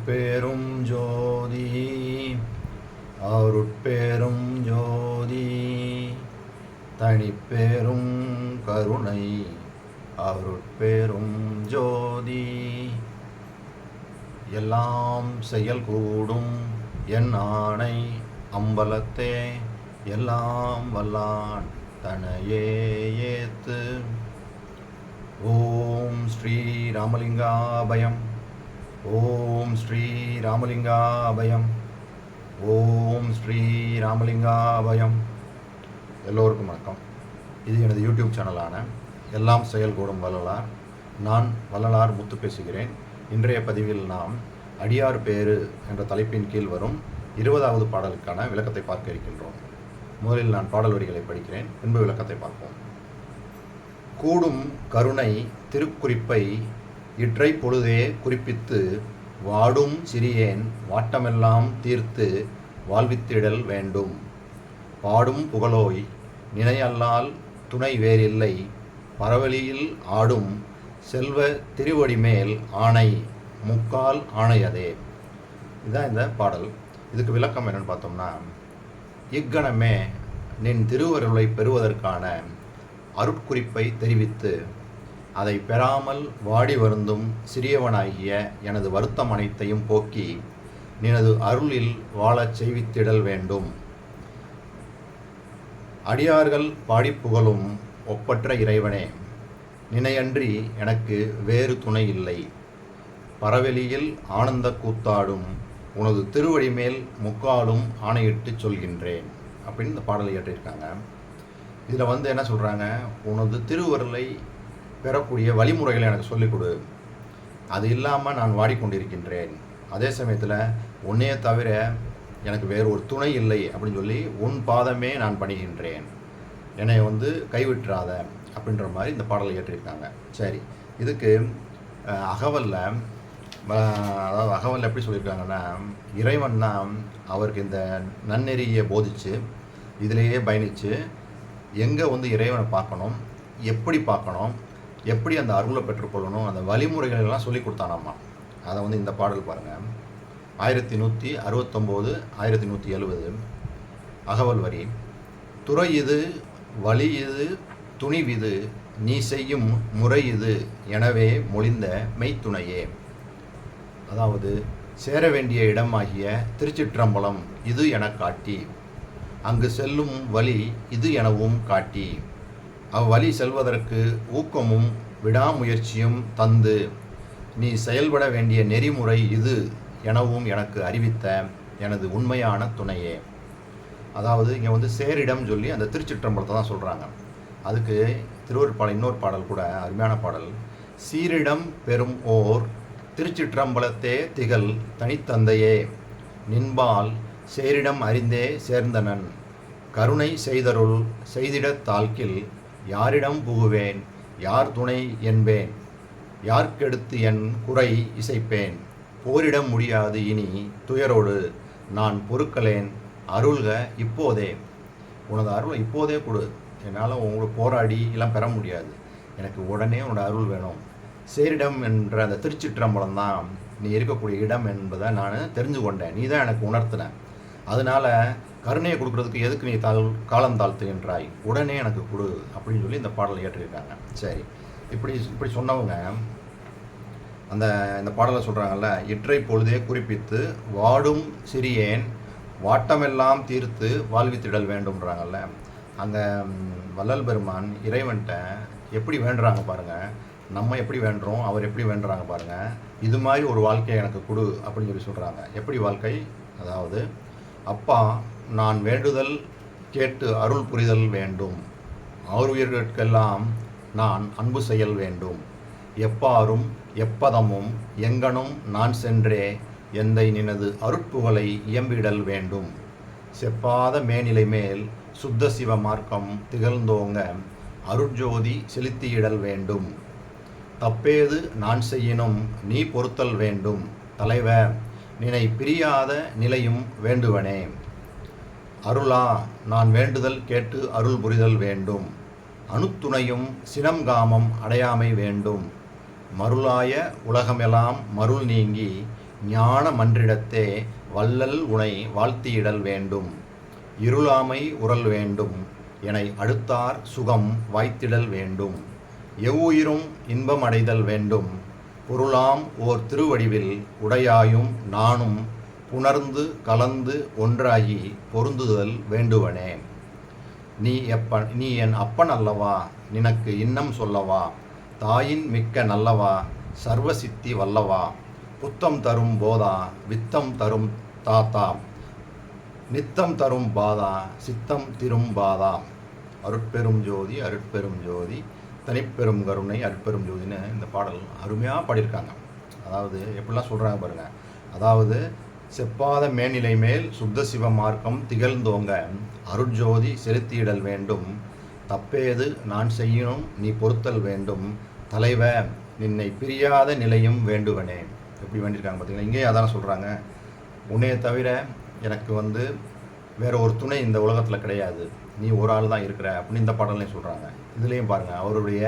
அருட்பேரும் ஜோதி அருட்பேரும் ஜோதி தனிப்பேரும் கருணை அருட்பேரும் ஜோதி. எல்லாம் செயல் கூடும் என் ஆணை அம்பலத்தே எல்லாம் வல்லான் தனையே ஏத்து. ஓம் ஸ்ரீ ராமலிங்காபயம். ஓம் ஸ்ரீ ராமலிங்காபயம். ஓம் ஸ்ரீ ராமலிங்காபயம். எல்லோருக்கும் வணக்கம். இது எனது யூடியூப் சேனலான எல்லாம் செயல் கூடும் வள்ளலார். நான் வள்ளலார் முத்து பேசுகிறேன். இன்றைய பதிவில் நாம் அடியார் பேறு என்ற தலைப்பின் கீழ் வரும் 20வது பாடலுக்கான விளக்கத்தை பார்க்க இருக்கின்றோம். முதலில் நான் பாடல் வரிகளை படிக்கிறேன், பின்பு விளக்கத்தை பார்ப்போம். கூடும் கருணை திருக்குறிப்பை இற்றை பொழுதே குறிப்பித்து வாடும் சிறியேன் வாட்டமெல்லாம் தீர்த்து வாழ்வித்திடல் வேண்டும். பாடும் புகழோய் நினையல்லால் துணை வேறில்லை பரவலியில் ஆடும் செல்வ திருவடிமேல் ஆணை முக்கால் ஆணையதே. இதுதான் இந்த பாடல். இதுக்கு விளக்கம் என்னன்னு பார்த்தோம்னா, இக்கணமே நின் திருவருளை பெறுவதற்கான அருட்குறிப்பை தெரிவித்து அதை பெறாமல் வாடி வருந்தும் சிறியவனாகிய எனது வருத்தம் அனைத்தையும் போக்கி நினது அருளில் வாழச் செய்வித்திடல் வேண்டும். அடியார்கள் பாடிப்புகழும் ஒப்பற்ற இறைவனே, நினையன்றி எனக்கு வேறு துணை இல்லை. பரவெளியில் ஆனந்த கூத்தாடும் உனது திருவடி மேல் முக்காலும் ஆணையிட்டு சொல்கின்றேன் அப்படின்னு இந்த பாடலை இயற்றியிருக்காங்க. இதில் என்ன சொல்கிறாங்க, உனது திருவருளை பெறக்கூடிய வழிமுறைகளை எனக்கு சொல்லிக் கொடு. அது இல்லாமல் நான் வாடிக்கொண்டிருக்கின்றேன். அதே சமயத்தில் உன்னையே தவிர எனக்கு வேறு ஒரு துணை இல்லை அப்படின்னு சொல்லி உன் பாதமே நான் பணிகின்றேன், என்னை கைவிட்டுறாத அப்படின்ற மாதிரி இந்த பாடலை ஏற்றிருக்காங்க. சரி, இதுக்கு அகவலில் எப்படி சொல்லியிருக்காங்கன்னா, இறைவன்னா அவருக்கு இந்த நன்னெறியை போதித்து இதிலேயே பயணித்து எங்கே இறைவனை பார்க்கணும், எப்படி பார்க்கணும், எப்படி அந்த அருளை பெற்றுக்கொள்ளணும், அந்த வழிமுறைகள் எல்லாம் சொல்லி கொடுத்தானாமா. அதை இந்த பாடல் பாருங்கள். 1169 1170 அகவல் வரி. துறை இது வழி இது துணிவிது நீ செய்யும் முறை இது எனவே மொழிந்த மெய்த்துணையே. அதாவது சேர வேண்டிய இடமாகிய திருச்சிற்றம்பலம் இது என காட்டி, அங்கு செல்லும் வழி இது எனவும் காட்டி, அவ்வழி செல்வதற்கு ஊக்கமும் விடாமுயற்சியும் தந்து நீ செயல்பட வேண்டிய நெறிமுறை இது எனவும் எனக்கு அறிவித்த எனது உண்மையான துணையே. அதாவது இங்கே சேரிடம் சொல்லி அந்த திருச்சிற்றம்பலத்தை தான் சொல்கிறாங்க. அதுக்கு திருவருட்பாடல் இன்னொரு பாடல் கூட அருமையான பாடல். சீரிடம் பெறும் ஓர் திருச்சிற்றம்பலத்தே திகழ் தனித்தந்தையே நின்பால் சேரிடம் அறிந்தே சேர்ந்தனன் கருணை செய்தருள் செய்திடத் தாழ்கில் யாரிடம் புகுவேன் யார் துணை என்பேன் யார்க்கெடுத்து என் குறை இசைப்பேன் போரிடம் முடியாது இனி துயரோடு நான் பொறுக்கலேன் அருள்க இப்போதே. உனது அருளை இப்போதே கொடு. என்னால் உங்களுக்கு போராடி எல்லாம் பெற முடியாது, எனக்கு உடனே உன்னோட அருள் வேணும். சேரிடம் என்ற அந்த திருச்சிற்றம்பலம் தான் நீ இருக்கக்கூடிய இடம் என்பதை நான் தெரிஞ்சு கொண்டேன், நீ தான் எனக்கு உணர்த்தின. அதனால் கருணையை கொடுக்குறதுக்கு எதுக்கு நீ காலம் தாழ்த்துகின்றாய், உடனே எனக்கு கொடு அப்படின்னு சொல்லி இந்த பாடலை ஏற்றிருக்காங்க. சரி, இப்படி சொன்னவங்க இந்த பாடலை சொல்கிறாங்கல்ல, இற்றை பொழுதே குறிப்பித்து வாடும் சிறியேன் வாட்டமெல்லாம் தீர்த்து வாழ்வித்திடல் வேண்டும்ன்றாங்கல்ல. அந்த வள்ளல் பெருமான் இறைவன்கிட்ட எப்படி வேண்டுறாங்க பாருங்கள். நம்ம எப்படி வேண்டுறோம், அவர் எப்படி வேண்டுறாங்க பாருங்கள். இது மாதிரி ஒரு வாழ்க்கையை எனக்கு கொடு அப்படின்னு சொல்லி சொல்கிறாங்க. எப்படி வாழ்க்கை? அதாவது, அப்பா நான் வேண்டுதல் கேட்டு அருள் புரிதல் வேண்டும், ஆருயிர்களுக்கெல்லாம் நான் அன்பு செயல் வேண்டும், எப்பாரும் எப்பதமும் எங்கனும் நான் சென்றே எந்தை நினது அருட்புகழை இயம்பிடல் வேண்டும், செப்பாத மேனிலை மேல் சுத்த சிவ மார்க்கம் திகழ்ந்தோங்க அருட்ஜோதி செலுத்தியிடல் வேண்டும், தப்பேது நான் செய்யினும் நீ பொறுத்தல் வேண்டும், தலைவ நினை பிரியாத நிலையும் வேண்டுவனே, அருளா நான் வேண்டுதல் கேட்டு அருள் புரிதல் வேண்டும், அணுத்துணையும் சினம்காமம் அடையாமை வேண்டும், மருளாய உலகமெல்லாம் மருள் நீங்கி ஞான மன்றிடத்தே வள்ளல் உனை வாழ்த்தியிடல் வேண்டும். இருளாமை உறல் வேண்டும் எனை அடுத்தார் சுகம் வாய்த்திடல் வேண்டும். எவ்வுயிரும் இன்பம் அடைதல் வேண்டும். பொருளாம் ஓர் திருவடிவில் உடையாயும் நானும் புணர்ந்து கலந்து ஒன்றாகி பொருந்துதல் வேண்டுவனே. நீ என் அப்பன் அல்லவா, நினக்கு இன்னம் சொல்லவா, தாயின் மிக்க நல்லவா, சர்வசித்தி வல்லவா, புத்தம் தரும் போதா, வித்தம் தரும் தாத்தா, நித்தம் தரும் பாதா, சித்தம் திரும் பாதா. அருட்பெரும் ஜோதி அருட்பெரும் ஜோதி தனிப்பெரும் கருணை அருட்பெரும் ஜோதின்னு இந்த பாடல் அருமையாக பாடியிருக்காங்க. அதாவது எப்படிலாம் சொல்கிறாங்க பாருங்கள். அதாவது செப்பாத மேனிலை மேல் சுத்த சிவ மார்க்கம் திகழ்ந்தோங்க அருட்ஜோதி செலுத்தியிடல் வேண்டும். தப்பேது நான் செய்யணும் நீ பொறுத்தல் வேண்டும். தலைவ நின்னை பிரியாத நிலையும் வேண்டுவனே. எப்படி வேண்டியிருக்காங்க பார்த்தீங்கன்னா, இங்கேயும் அதான் சொல்கிறாங்க. உன்னையை தவிர எனக்கு வேற ஒரு துணை இந்த உலகத்தில் கிடையாது, நீ ஒரு ஆள் தான் இருக்கிற அப்படின்னு இந்த பாடலையும் சொல்கிறாங்க. இதுலேயும் பாருங்கள் அவருடைய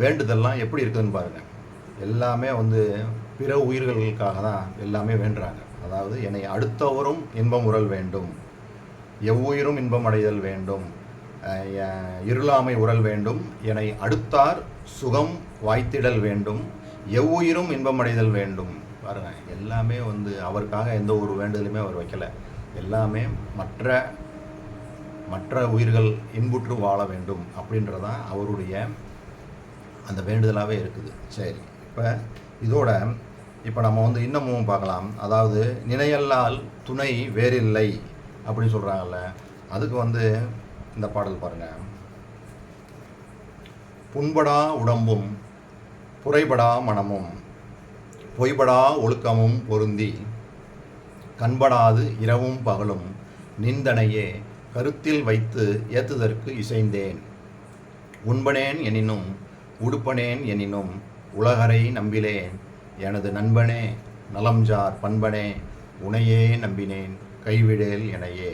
வேண்டுதல்லாம் எப்படி இருக்குதுன்னு பாருங்கள். எல்லாமே பிற உயிர்களுக்காக தான் எல்லாமே வேண்டுறாங்க. அதாவது என்னை அடுத்தவரும் இன்பம் உறல் வேண்டும், எவ்வுயிரும் இன்பம் அடைதல் வேண்டும், இருளாமை உறல் வேண்டும், என்னை அடுத்தார் சுகம் வாய்த்திடல் வேண்டும், எவ்வுயிரும் இன்பம் அடைதல் வேண்டும். பாருங்கள் எல்லாமே அவருக்காக எந்த ஒரு வேண்டுதலுமே அவர் வைக்கலை. எல்லாமே மற்ற உயிர்கள் இன்புற்று வாழ வேண்டும் அப்படின்றதான் அவருடைய அந்த வேண்டுதலாகவே இருக்குது. சரி, இப்போ நம்ம இன்னமும் பார்க்கலாம். அதாவது நினையல்லால் துணை வேறில்லை அப்படின்னு சொல்கிறாங்கல்ல, அதுக்கு இந்த பாடல் பாருங்கள். புண்படா உடம்பும் புரைபடா மனமும் பொய்படா ஒழுக்கமும் பொருந்தி கண்படாது இரவும் பகலும் நிந்தனையே கருத்தில் வைத்து ஏத்துதற்கு இசைந்தேன். உண்பனேன் எனினும் உடுப்பனேன் எனினும் உலகரை நம்பிலேன். எனது நண்பனே நலம்ஜார் பண்பனே உனையே நம்பினேன் கைவிடேல் எனையே.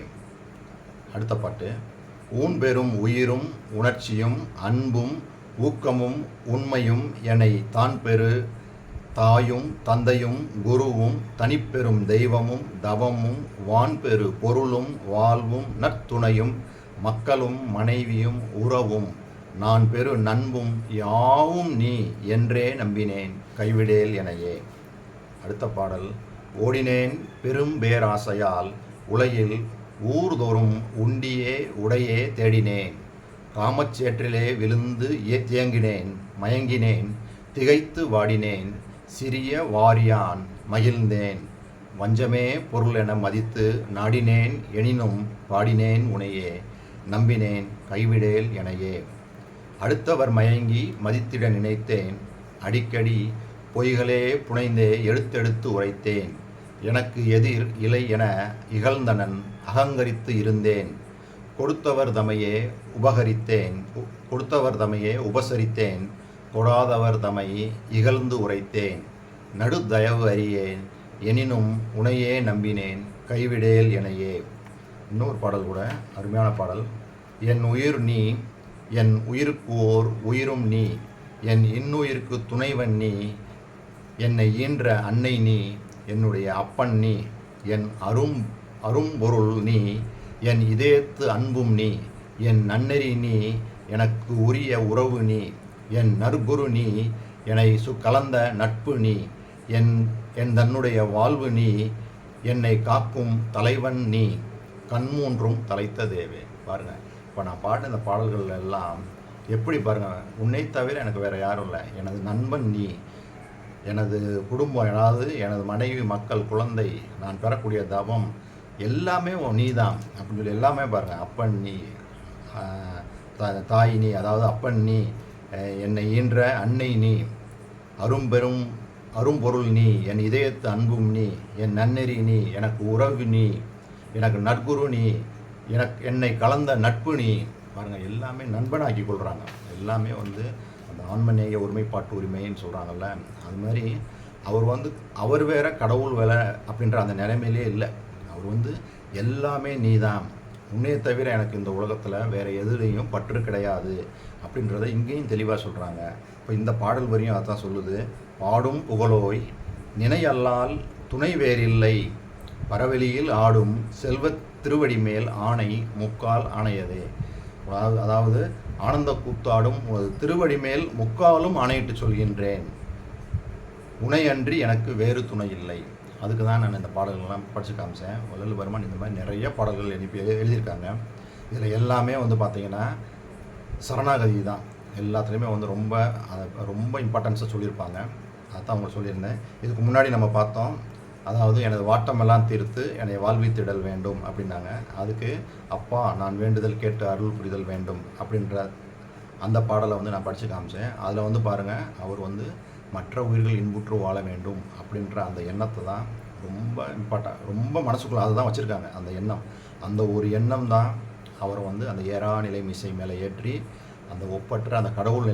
அடுத்த பாட்டு. ஊன் பெறும் உயிரும் உணர்ச்சியும் அன்பும் ஊக்கமும் உண்மையும் எனை தான் பெரு தாயும் தந்தையும் குருவும் தனிப்பெரும் தெய்வமும் தவமும் வான்பெரு பொருளும் வாழ்வும் நற்துணையும் மக்களும் மனைவியும் உறவும் நான் பெரு நண்பும் யாவும் நீ என்றே நம்பினேன் கைவிடேல் எனையே. அடுத்த பாடல். ஓடினேன் பெரும் பேராசையால் உலகில் ஊர்தோறும் உண்டியே உடையே தேடினேன். காமச்சேற்றிலே விழுந்து தேங்கினேன் மயங்கினேன் திகைத்து வாடினேன் சிறிய வாரியான் மகிழ்ந்தேன். வஞ்சமே பொருள் என மதித்து நாடினேன் எனினும் பாடினேன் உனையே நம்பினேன் கைவிடேல் எனையே. அடுத்தவர் மயங்கி மதித்திட நினைத்தேன் அடிக்கடி பொய்களே புனைந்தே எடுத்தெடுத்து உரைத்தேன். எனக்கு எதிர் இலை என இகழ்ந்தனன் அகங்கரித்து இருந்தேன். கொடுத்தவர் தமையே உபசரித்தேன் கொடாதவர் தமை இகழ்ந்து உரைத்தேன். நடுதயவு அறியேன் எனினும் உனையே நம்பினேன் கைவிடேல் எனையே. இன்னொரு பாடல் கூட அருமையான பாடல். என் உயிர் நீ என் உயிருக்கு ஓர் உயிரும் நீ என் இன்னுயிருக்கு துணைவன் நீ என்னை ஈன்ற அன்னை நீ என்னுடைய அப்பன் நீ என் அரும்பொருள் நீ என் இதயத்து அன்பும் நீ என் நன்னெறி நீ எனக்கு உரிய உறவு நீ என் நற்குரு நீ என்னை கலந்த நட்பு நீ என் தன்னுடைய வாழ்வு நீ என்னை காக்கும் தலைவன் நீ கண்மூன்றும் தலைத்த தேவே. பாருங்கள் இப்போ நான் பாட்டு இந்த பாடல்கள் எல்லாம் எப்படி பாருங்கள். உன்னை தவிர எனக்கு வேறு யாரும் இல்லை. எனது நண்பன் நீ, எனது குடும்பம், எனது மனைவி மக்கள் குழந்தை, நான் பெறக்கூடிய தவம் எல்லாமே நீ தான் அப்படின்னு சொல்லி எல்லாமே பாருங்கள். அப்பன் நீ, தாய் நீ, அதாவது அப்பன் நீ, என்னை ஈன்ற அன்னை நீ, அரும்பொருள் நீ, என் இதயத்து அன்பும் நீ, என் நன்னெறி நீ, எனக்கு உறவு நீ, எனக்கு நற்குரு நீ, என்னை கலந்த நட்பு நீ. பாருங்கள் எல்லாமே நண்பனாக்கி கொள்கிறாங்க. எல்லாமே அந்த ஆன்மநேய ஒருமைப்பாட்டு உரிமைன்னு சொல்கிறாங்கல்ல, அது மாதிரி அவர் அவர் வேற கடவுள் வேலை அப்படின்ற அந்த நிலைமையிலே இல்லை. அவர் எல்லாமே நீ தான், உன்னையை தவிர எனக்கு இந்த உலகத்தில் வேறு எதுலேயும் பற்று கிடையாது அப்படின்றத இங்கேயும் தெளிவாக சொல்கிறாங்க. இப்போ இந்த பாடல் வரியும் அதான் சொல்லுது. பாடும் புகழோய் நினையல்லால் துணை வேறில்லை பரவெளியில் ஆடும் செல்வத் திருவடி மேல் ஆணை முக்கால் ஆணையதே. அதாவது ஆனந்த கூத்தாடும் திருவடி மேல் முக்காலும் ஆணையிட்டு சொல்கின்றேன், உனை அன்றி எனக்கு வேறு துணை இல்லை. அதுக்கு தான் நான் இந்த பாடல்கள்லாம் படித்து காமிச்சேன். வள்ளல் பெருமான் இந்த மாதிரி நிறைய பாடல்கள் எழுதியிருக்காங்க. இதில் எல்லாமே வந்து பார்த்திங்கன்னா சரணாகதி தான். எல்லாத்துலேயுமே வந்து ரொம்ப இம்பார்ட்டன்ஸாக சொல்லியிருப்பாங்க. அதான் அவங்க சொல்லியிருந்தேன். இதுக்கு முன்னாடி நம்ம பார்த்தோம், அதாவது எனது வாட்டமெல்லாம் தீர்த்து என்னை வாழ்வித்திடல் வேண்டும் அப்படின்னாங்க. அதுக்கு அப்பா நான் வேண்டுதல் கேட்டு அருள் புரிதல் வேண்டும் அப்படின்ற அந்த பாடலை வந்து நான் படித்து காமிச்சேன். அதில் வந்து பாருங்கள், அவர் வந்து மற்ற உயிர்கள் இன்புற்று வாழ வேண்டும் அப்படின்ற அந்த எண்ணத்தை தான் ரொம்ப ரொம்ப மனசுக்குள்ளே அதை தான் வச்சுருக்காங்க. அந்த எண்ணம், அந்த ஒரு எண்ணம் தான் அவரை வந்து அந்த ஏறா நிலை மிசை மேலே ஏற்றி அந்த ஒப்பற்ற அந்த கடவுள்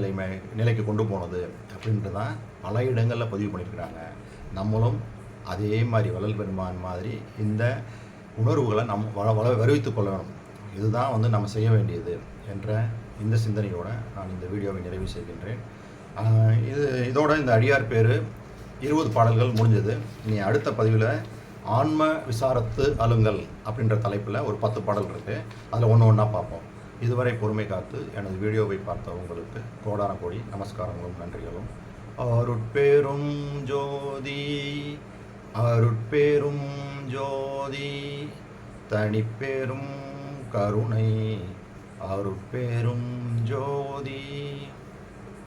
நிலைக்கு கொண்டு போனது அப்படின்ட்டு தான் பல இடங்களில் பதிவு பண்ணியிருக்கிறாங்க. நம்மளும் அதே மாதிரி வள்ளல் பெருமான் மாதிரி இந்த உணர்வுகளை வருவித்து கொள்ளணும். இதுதான் வந்து நம்ம செய்ய வேண்டியது என்ற இந்த சிந்தனையோடு நான் இந்த வீடியோவை நிறைவு செய்கின்றேன். இதோட இந்த அடியார் பேர் 20 பாடல்கள் முடிஞ்சது. இனி அடுத்த பதிவில் ஆன்ம விசாரத்து அலுங்கல் அப்படின்ற தலைப்பில் ஒரு 10 பாடல் இருக்குது. அதில் ஒன்றா பார்ப்போம். இதுவரை பொறுமை காத்து எனது வீடியோவை பார்த்த உங்களுக்கு கோடான கோடி நமஸ்காரங்களும் நன்றிகளும். அருட்பெரும் ஜோதி அருட்பெரும் ஜோதி தனிப்பெரும் கருணை அருட்பெரும் ஜோதி.